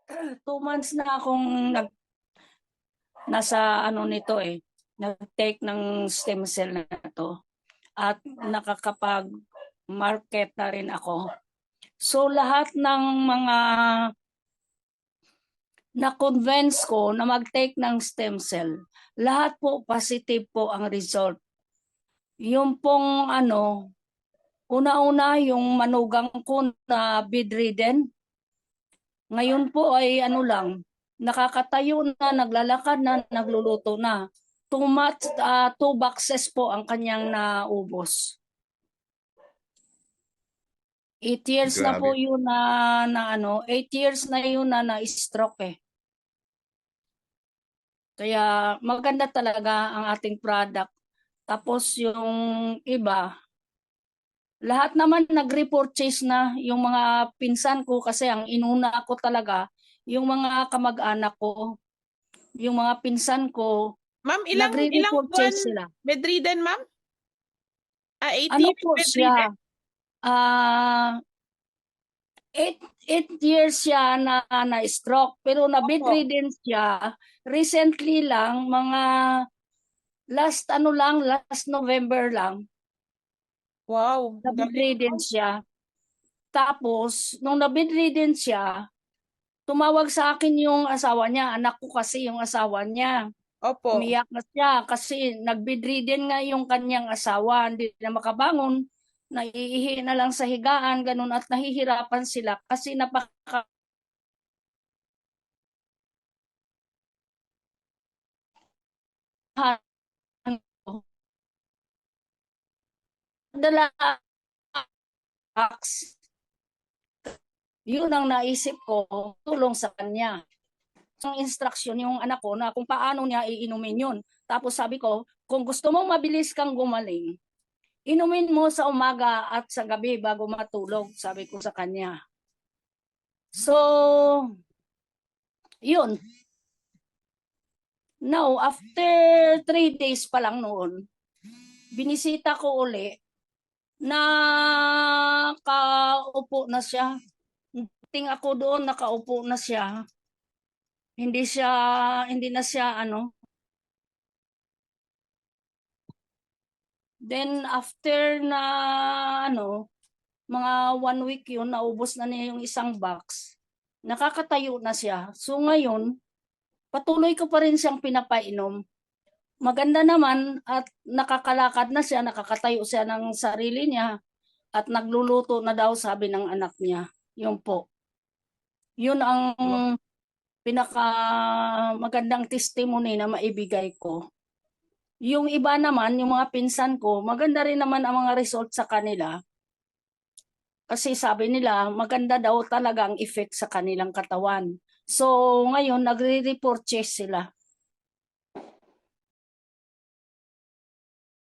2 months na akong nasa ano nito nag-take ng stem cell na to at nakakapag-market na rin ako. So lahat ng mga na-convince ko na mag-take ng stem cell, lahat po positive po ang result. Yung pong una-una yung manugang ko na bedridden, ngayon po ay lang, nakakatayo na, naglalakad na, nagluluto na. 2 boxes po ang kanyang naubos. 8 years na po Grabe. yun 8 years na yun na stroke Kaya maganda talaga ang ating product. Tapos yung iba, lahat naman nag-repurchase na yung mga pinsan ko kasi ang inuna ko talaga, yung mga kamag-anak ko, yung mga pinsan ko, Ma'am, ilang buwan nagre-repurchase sila. bedridden, ma'am? 8 Ano years po bedridden? siya? Ah, 8 years siya na stroke pero na Opo. bedridden siya recently lang, mga last November lang. Wow, Na galing, bedridden ma'am. siya. Tapos nung na bedridden siya, tumawag sa akin yung asawa niya, anak ko kasi yung asawa niya. Opo. Umiyak na siya kasi nag-bedridden nga yung kanyang asawa, hindi na makabangon, naiihi na lang sa higaan, ganun, at nahihirapan sila kasi napaka dala yun ang naisip ko, tulong sa kanya. Ang instruction yung anak ko na kung paano niya iinumin yun. Tapos sabi ko, kung gusto mong mabilis kang gumaling, inumin mo sa umaga at sa gabi bago matulog, sabi ko sa kanya. So, yun. Now, after 3 days pa lang noon, binisita ko uli, nakaupo na siya. Ting ako doon, nakaupo na siya. Hindi na siya Then after na mga 1 week yun, naubos na niya yung isang box. Nakakatayo na siya. So ngayon, patuloy ko pa rin siyang pinapainom. Maganda naman at nakakalakad na siya, nakakatayo siya ng sarili niya at nagluluto na daw, sabi ng anak niya. Yun po. Yun ang pinaka magandang testimony na maibigay ko. Yung iba naman, yung mga pinsan ko, maganda rin naman ang mga result sa kanila. Kasi sabi nila, maganda daw talaga ang effect sa kanilang katawan. So, ngayon, nagre-repurchase sila.